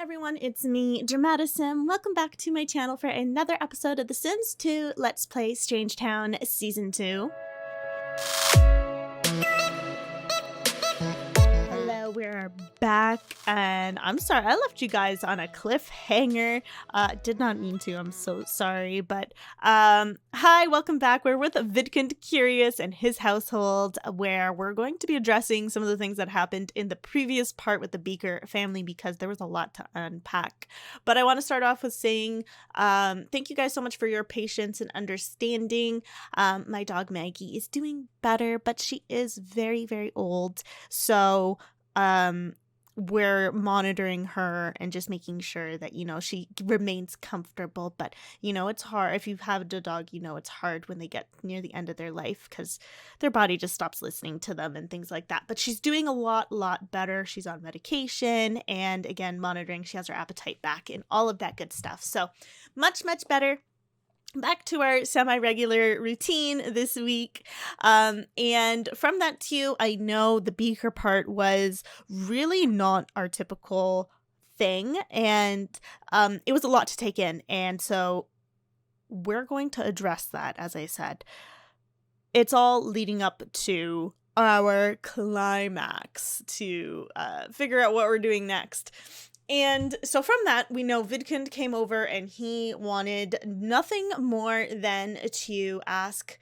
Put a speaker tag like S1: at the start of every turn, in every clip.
S1: everyone, it's me, DramatiSim. Welcome back to my channel for another episode of The Sims 2 Let's Play Strangetown Season 2. Hello, we're back, and I'm sorry, I left you guys on a cliffhanger. Did not mean to, I'm so sorry, but hi, welcome back. We're with Vidcund Curious and his household, where we're going to be addressing some of the things that happened in the previous part with the Beaker family, because there was a lot to unpack. But I want to start off with saying thank you guys so much for your patience and understanding. My dog Maggie is doing better, but she is very, very old, so we're monitoring her and just making sure that, you know, she remains comfortable. But, you know, it's hard. If you've had a dog, you know, it's hard when they get near the end of their life because their body just stops listening to them and things like that. But she's doing a lot better. She's on medication and, again, monitoring. She has her appetite back and all of that good stuff. So much better. Back to our semi-regular routine this week, and from that too, I know the Beaker part was really not our typical thing, and it was a lot to take in, and so we're going to address that. As I said, it's all leading up to our climax to figure out what we're doing next. And so from that, we know Vidcund came over and he wanted nothing more than to ask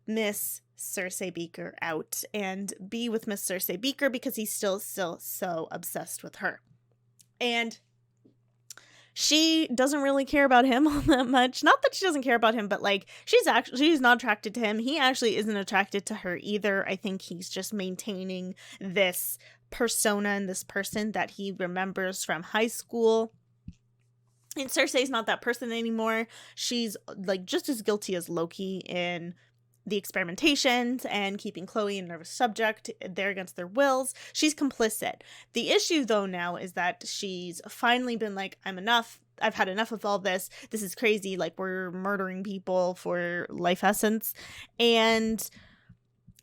S1: Miss Cersei Beaker out and be with Miss Cersei Beaker because he's still so obsessed with her. And she doesn't really care about him all that much. Not that she doesn't care about him, but like she's not attracted to him. He actually isn't attracted to her either. I think he's just maintaining this persona and this person that he remembers from high school. And Cersei's not that person anymore. She's like just as guilty as Loki in the experimentations and keeping Chloe a nervous subject there against their wills. She's complicit. The issue though now is that she's finally been like, I'm enough. I've had enough of all this. This is crazy. Like, we're murdering people for life essence. And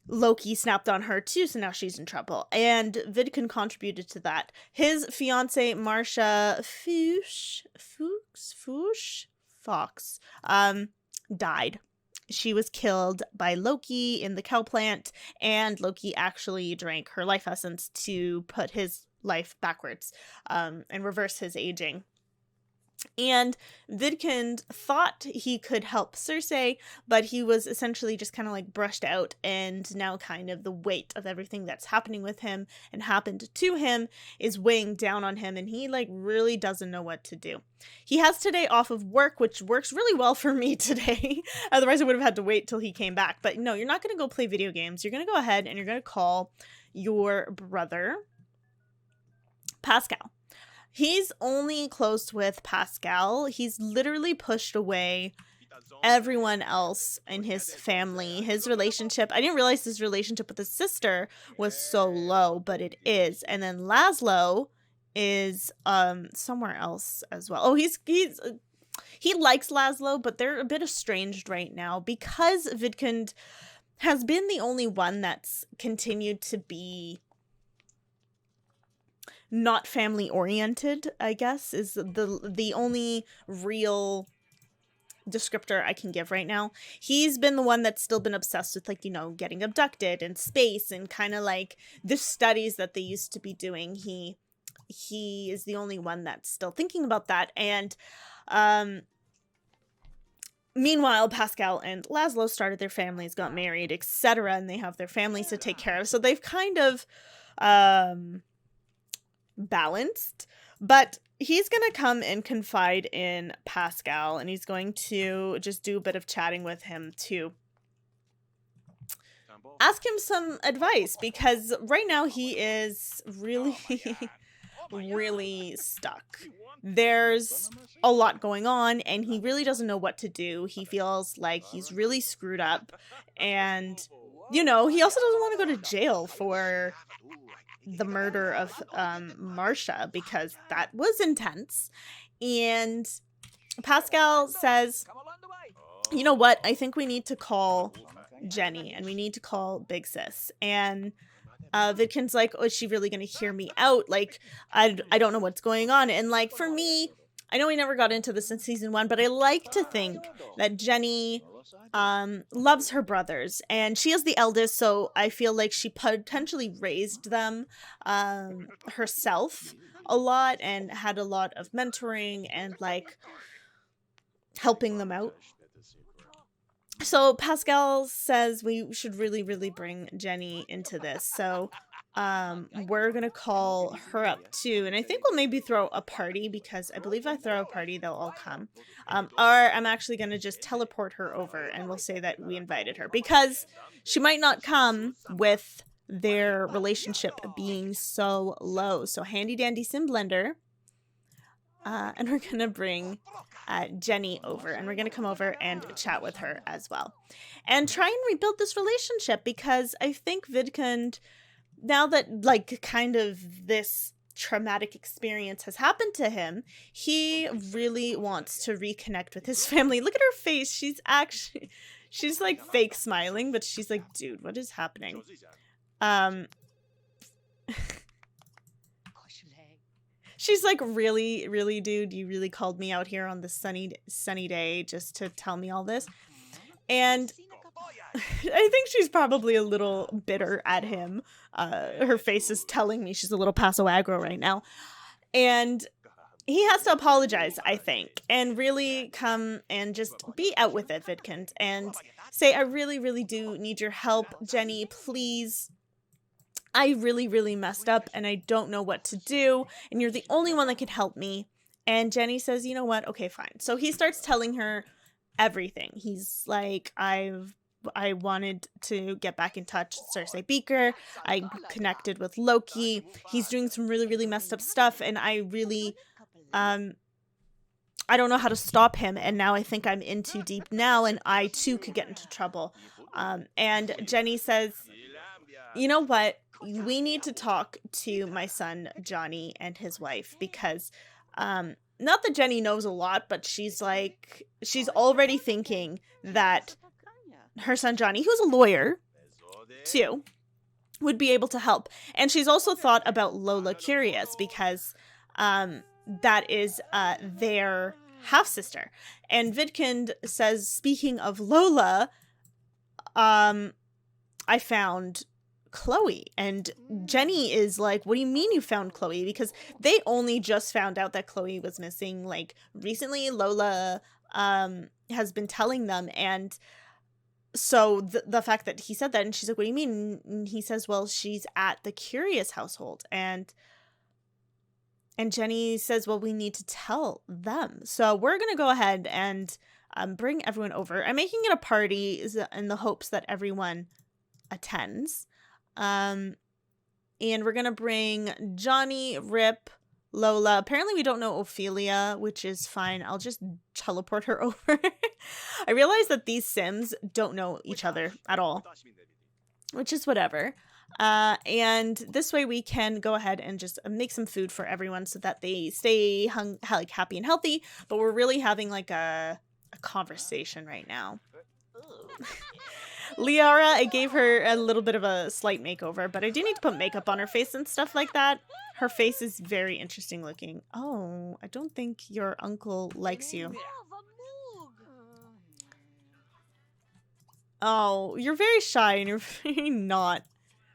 S1: Loki snapped on her too, so now she's in trouble. And Vidcund contributed to that. His fiance Marcia Fox died. She was killed by Loki in the cow plant, and Loki actually drank her life essence to put his life backwards and reverse his aging. And Vidcund thought he could help Cersei, but he was essentially just kind of like brushed out, and now kind of the weight of everything that's happening with him and happened to him is weighing down on him, and he like really doesn't know what to do. He has today off of work, which works really well for me today. Otherwise I would have had to wait till he came back. But no, you're not going to go play video games. You're going to go ahead and you're going to call your brother Pascal. He's only close with Pascal. He's literally pushed away everyone else in his family. His relationship, I didn't realize his relationship with his sister was so low, but it is. And then Laszlo is somewhere else as well. Oh, he likes Laszlo, but they're a bit estranged right now because Vidcund has been the only one that's continued to be not family oriented, I guess, is the only real descriptor I can give right now. He's been the one that's still been obsessed with, like, you know, getting abducted and space and kind of like the studies that they used to be doing. He is the only one that's still thinking about that. And meanwhile, Pascal and Laszlo started their families, got married, etc., and they have their families to take care of. So they've kind of balanced, but he's gonna come and confide in Pascal, and he's going to just do a bit of chatting with him to ask him some advice, because right now he is really really stuck. There's a lot going on and he really doesn't know what to do. He feels like he's really screwed up, and you know, he also doesn't want to go to jail for the murder of Marcia, because that was intense. And Pascal says, you know what, I think we need to call Jenny and we need to call Big Sis. And Vidcund's like, oh, is she really gonna hear me out? Like, I don't know what's going on. And like, for me, I know we never got into this in season 1, but I like to think that Jenny loves her brothers, and she is the eldest, so I feel like she potentially raised them herself a lot and had a lot of mentoring and like helping them out. So Pascal says we should really bring Jenny into this, so we're gonna call her up too, and I think we'll maybe throw a party, because I believe if I throw a party they'll all come, or I'm actually gonna just teleport her over and we'll say that we invited her, because she might not come with their relationship being so low. So handy dandy sim blender, and we're gonna bring Jenny over, and we're gonna come over and chat with her as well and try and rebuild this relationship, because I think Vidcund, now that like kind of this traumatic experience has happened to him, he really wants to reconnect with his family. Look at her face. She's like fake smiling, but she's like, dude, what is happening? She's like, really, dude, you really called me out here on the sunny day just to tell me all this? And I think she's probably a little bitter at him. Her face is telling me she's a little paso aggro right now. And he has to apologize, I think, and really come and just be out with it, Vidcund, and say, I really do need your help, Jenny, please. I really messed up and I don't know what to do, and you're the only one that can help me. And Jenny says, you know what? Okay, fine. So he starts telling her everything. He's like, I wanted to get back in touch with Cersei Beaker. I connected with Loki. He's doing some really messed up stuff, and I really I don't know how to stop him, and now I think I'm in too deep now, and I too could get into trouble. And Jenny says, you know what? We need to talk to my son Johnny and his wife, because not that Jenny knows a lot, but she's already thinking that her son Johnny, who's a lawyer too, would be able to help. And she's also thought about Lola Curious, because that is their half-sister. And Vidcund says, speaking of Lola, I found Chloe. And Jenny is like, what do you mean you found Chloe? Because they only just found out that Chloe was missing like recently. Lola has been telling them, and so the fact that he said that, and she's like, what do you mean? And he says, well, she's at the Curious household. And Jenny says, well, we need to tell them. So we're going to go ahead and bring everyone over. I'm making it a party in the hopes that everyone attends. And we're going to bring Johnny, Ripp, Lola. Apparently we don't know Ophelia, which is fine. I'll just teleport her over. I realize that these Sims don't know each other at all, which is whatever. And this way we can go ahead and just make some food for everyone so that they stay happy and healthy. But we're really having like a conversation right now. Liara, I gave her a little bit of a slight makeover, but I do need to put makeup on her face and stuff like that. Her face is very interesting looking. Oh, I don't think your uncle likes you. Oh, you're very shy and you're very not.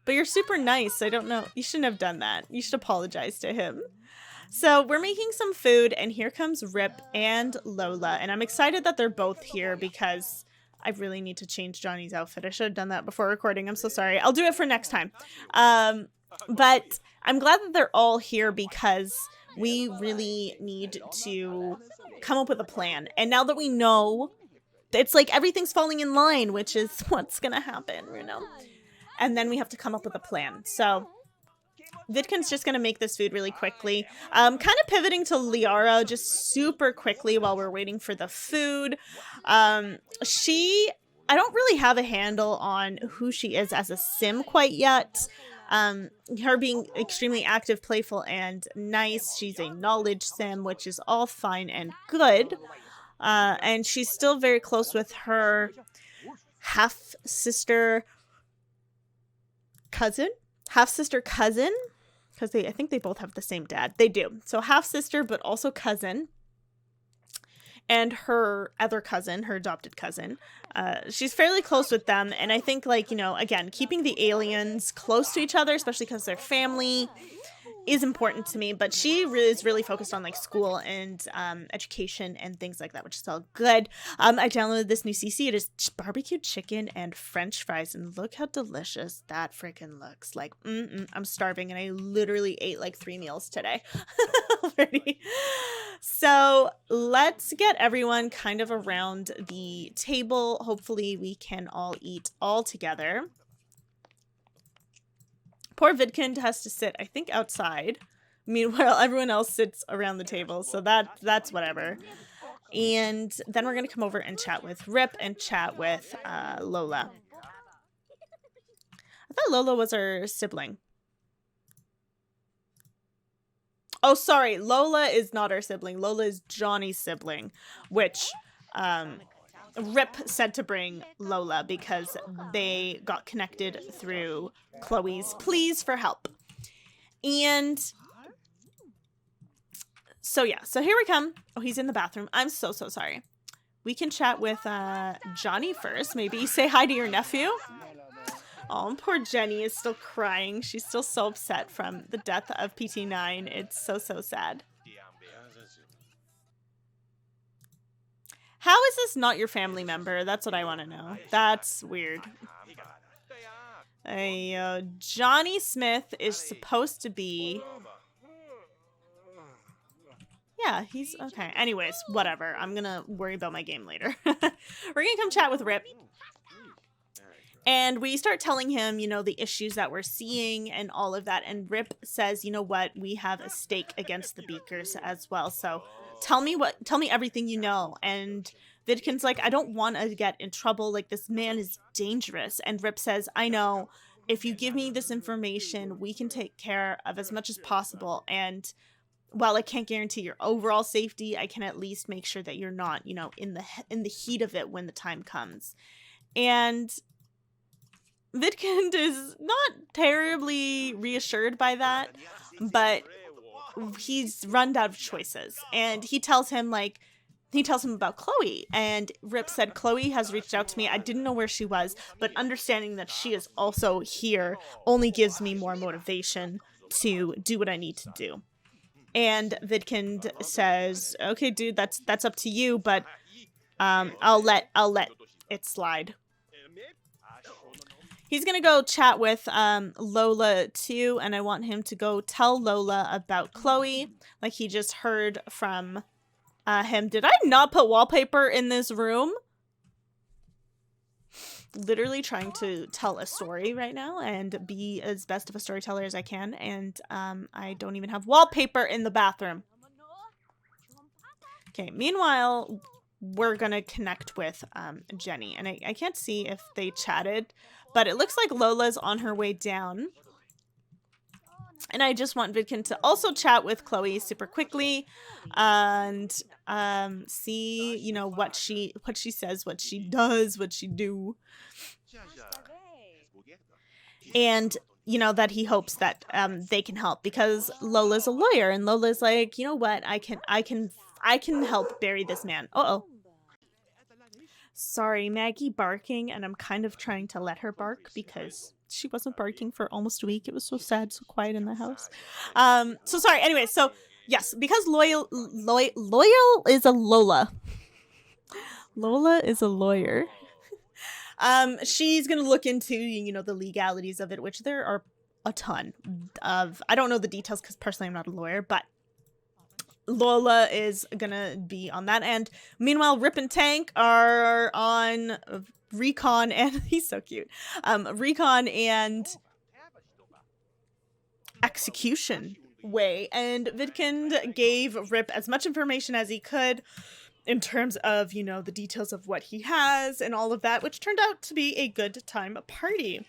S1: But you're super nice. I don't know. You shouldn't have done that. You should apologize to him. So we're making some food, and here comes Ripp and Lola. And I'm excited that they're both here, because I really need to change Johnny's outfit. I should have done that before recording. I'm so sorry. I'll do it for next time. But I'm glad that they're all here, because we really need to come up with a plan. And now that we know, it's like everything's falling in line, which is what's going to happen, you know? And then we have to come up with a plan. So Vidcund's just going to make this food really quickly. Kind of pivoting to Liara just super quickly while we're waiting for the food. I don't really have a handle on who she is as a sim quite yet. Her being extremely active, playful, and nice. She's a knowledge sim, which is all fine and good. And she's still very close with her half-sister cousin, half-sister cousin, because I think they both have the same dad. They do. So half-sister, but also cousin. And her other cousin, her adopted cousin, she's fairly close with them. And I think, like, you know, again, keeping the aliens close to each other, especially because they're family, is important to me. But she is really focused on, like, school and education and things like that, which is all good. I downloaded this new CC. It is barbecued chicken and French fries. And look how delicious that freaking looks. Like, I'm starving. And I literally ate, like, 3 meals today already. So let's get everyone kind of around the table. Hopefully we can all eat all together. Poor Vidcund has to sit, I think, outside. Meanwhile, everyone else sits around the table. So that's whatever. And then we're going to come over and chat with Ripp and chat with Lola. I thought Lola was her sibling. Oh, sorry. Lola is not our sibling. Lola is Johnny's sibling, which Ripp said to bring Lola because they got connected through Chloe's pleas for help. And so, yeah. So here we come. Oh, he's in the bathroom. I'm so sorry. We can chat with Johnny first. Maybe say hi to your nephew. Oh, poor Jenny is still crying. She's still so upset from the death of PT9. It's so sad. How is this not your family member? That's what I want to know. That's weird. Johnny Smith is supposed to be... Yeah, he's... Okay, anyways, whatever. I'm gonna worry about my game later. We're gonna come chat with Ripp. And we start telling him, you know, the issues that we're seeing and all of that. And Ripp says, you know what, we have a stake against the Beakers as well. So tell me everything you know. And Vidcund's like, I don't want to get in trouble. Like, this man is dangerous. And Ripp says, I know, if you give me this information, we can take care of as much as possible. And while I can't guarantee your overall safety, I can at least make sure that you're not, you know, in the heat of it when the time comes. And Vidcund is not terribly reassured by that, but he's run out of choices. And he tells him about Chloe. And Ripp said, Chloe has reached out to me. I didn't know where she was, but understanding that she is also here only gives me more motivation to do what I need to do. And Vidcund says, okay, dude, that's up to you, but I'll let it slide. He's going to go chat with Lola, too, and I want him to go tell Lola about Chloe, like he just heard from him. Did I not put wallpaper in this room? Literally trying to tell a story right now and be as best of a storyteller as I can, and I don't even have wallpaper in the bathroom. Okay, meanwhile, we're going to connect with Jenny, and I can't see if they chatted, but it looks like Lola's on her way down. And I just want Vidcund to also chat with Chloe super quickly and see, you know, what she says, what she does, what she do. And, you know, that he hopes that they can help because Lola's a lawyer and Lola's like, you know what, I can help bury this man. Uh-oh. Sorry, Maggie barking, and I'm kind of trying to let her bark because she wasn't barking for almost a week. It was so sad, so quiet in the house. So sorry. Anyway, so yes, because Loyal is a Lola. Lola is a lawyer. She's gonna look into, you know, the legalities of it, which there are a ton of. I don't know the details because personally I'm not a lawyer, but Lola is gonna be on that end. Meanwhile, Ripp and Tank are on recon, and he's so cute. Recon and execution way, and Vidcund gave Ripp as much information as he could in terms of, you know, the details of what he has and all of that, which turned out to be a good time party.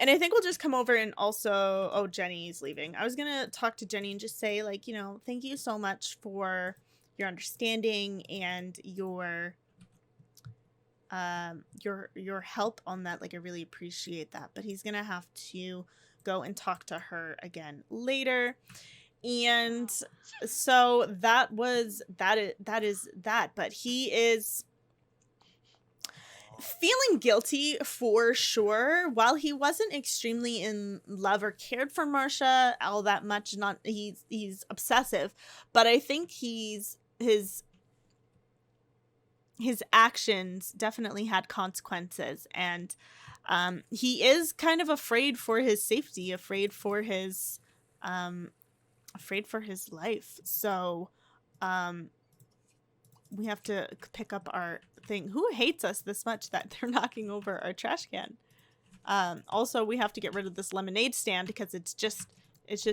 S1: And I think we'll just come over and also... Oh, Jenny's leaving. I was going to talk to Jenny and just say, like, you know, thank you so much for your understanding and your your help on that. Like, I really appreciate that. But he's gonna have to go and talk to her again later. And so that is that. But he is feeling guilty for sure. While he wasn't extremely in love or cared for Marcia all that much, not he's obsessive, but I think his actions definitely had consequences, and he is kind of afraid for his safety, afraid for his life. So we have to pick up our thing. Who hates us this much that they're knocking over our trash can? Also, we have to get rid of this lemonade stand because it's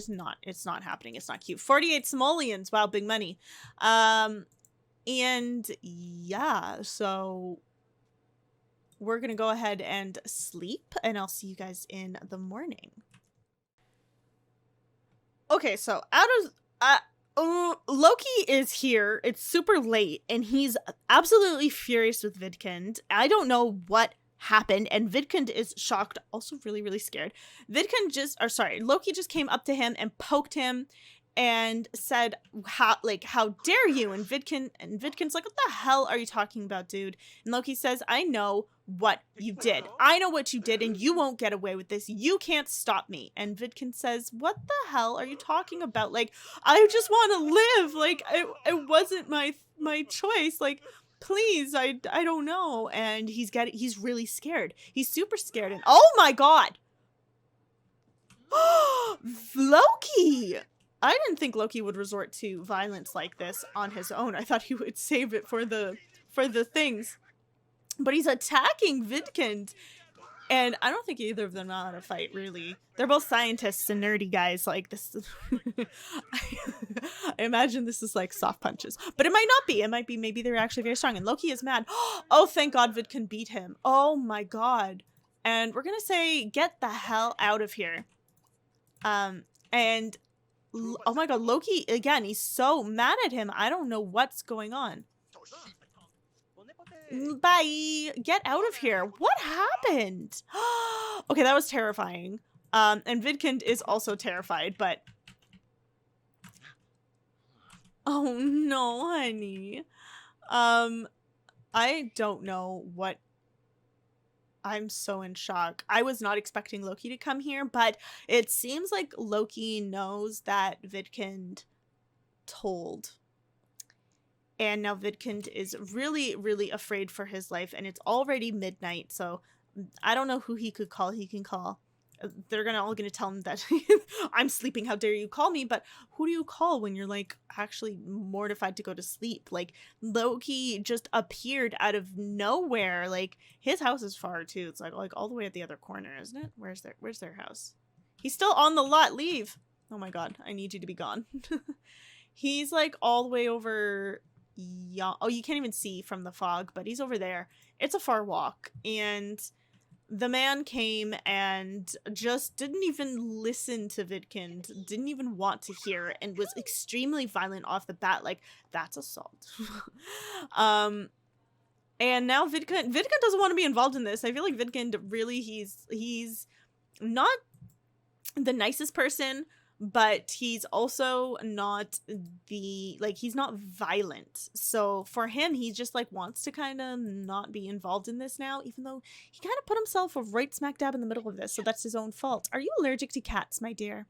S1: not happening. It's not cute. 48 simoleons. Wow, big money. And yeah, so we're going to go ahead and sleep, and I'll see you guys in the morning. Okay, so Loki is here. It's super late, and he's absolutely furious with Vidcund. I don't know what happened, and Vidcund is shocked, also really, really scared. Loki just came up to him and poked him and said, how dare you? And Vidcund's like, what the hell are you talking about, dude? And Loki says, I know what you did. I know what you did, and you won't get away with this. You can't stop me. And Vidcund says, what the hell are you talking about? Like, I just want to live. Like, it wasn't my choice. Like, please, I don't know. And he's really scared. He's super scared. And oh my God. Loki! I didn't think Loki would resort to violence like this on his own. I thought he would save it for the things. But he's attacking Vidcund. And I don't think either of them know how to fight, really. They're both scientists and nerdy guys. Like, this is I imagine this is like soft punches. But it might not be. It might be maybe they're actually very strong. And Loki is mad. Oh, thank God Vidcund beat him. Oh my God. And we're gonna say, get the hell out of here. And oh my God, Loki, again, he's so mad at him. I don't know what's going on. Bye. Get out of here. What happened? Okay, that was terrifying. And Vidcund is also terrified, but... Oh no, honey. I don't know what... I'm so in shock. I was not expecting Loki to come here, but it seems like Loki knows that Vidcund told. And now Vidcund is really, really afraid for his life, and it's already midnight, so I don't know who he could call. He can call. They're all gonna tell him that I'm sleeping, how dare you call me, but who do you call when you're like actually mortified to go to sleep? Like, Loki just appeared out of nowhere. Like, his house is far too. It's like all the way at the other corner, isn't it? Where's their house? He's still on the lot. Leave. Oh my God, I need you to be gone. He's like all the way over. Yeah. Oh, you can't even see from the fog, but he's over there. It's a far walk, and the man came and just didn't even listen to Vidcund, didn't even want to hear, and was extremely violent off the bat. Like, that's assault. And now Vidcund doesn't want to be involved in this. I feel like Vidcund really, he's not the nicest person, but he's also not he's not violent. So for him, he just like wants to kind of not be involved in this now, even though he kind of put himself right smack dab in the middle of this. So that's his own fault. Are you allergic to cats, my dear?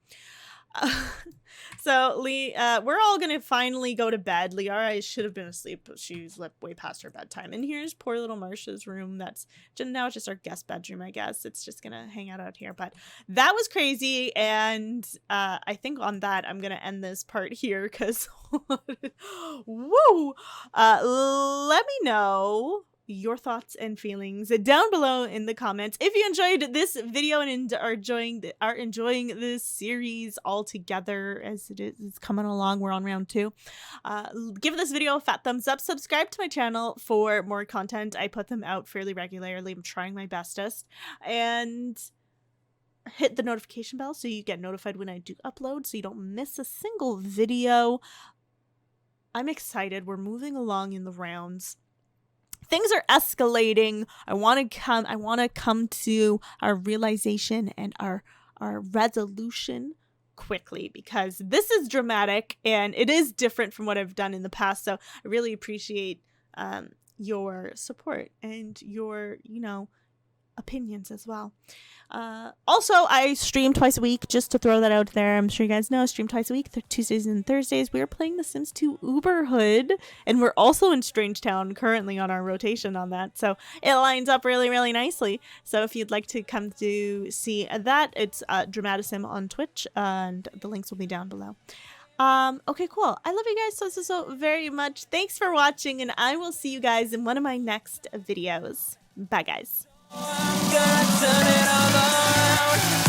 S1: So we're all gonna finally go to bed. Liara should have been asleep, but she slept way past her bedtime. And here's poor little Marcia's room. That's now just our guest bedroom, I guess. It's just gonna hang out here. But that was crazy, and I think on that I'm gonna end this part here because woo! Let me know your thoughts and feelings down below in the comments. If you enjoyed this video and are enjoying this series all together as it's coming along, we're on round 2. Give this video a fat thumbs up. Subscribe to my channel for more content. I put them out fairly regularly. I'm trying my bestest. And hit the notification bell so you get notified when I do upload, so you don't miss a single video. I'm excited. We're moving along in the rounds. things are escalating. I want to come to our realization and our resolution quickly, because this is dramatic and it is different from what I've done in the past. So I really appreciate your support and your, opinions as well. Also, I stream twice a week, just to throw that out there. I'm sure you guys know I stream twice a week, Tuesdays and Thursdays. We are playing The Sims 2 Uberhood, and we're also in Strangetown currently on our rotation on that, so it lines up really, really nicely. So if you'd like to come to see that, it's DramatiSim on Twitch, and the links will be down below. Okay, cool. I love you guys so very much. Thanks for watching, and I will see you guys in one of my next videos. Bye, guys. I'm gonna turn it all around.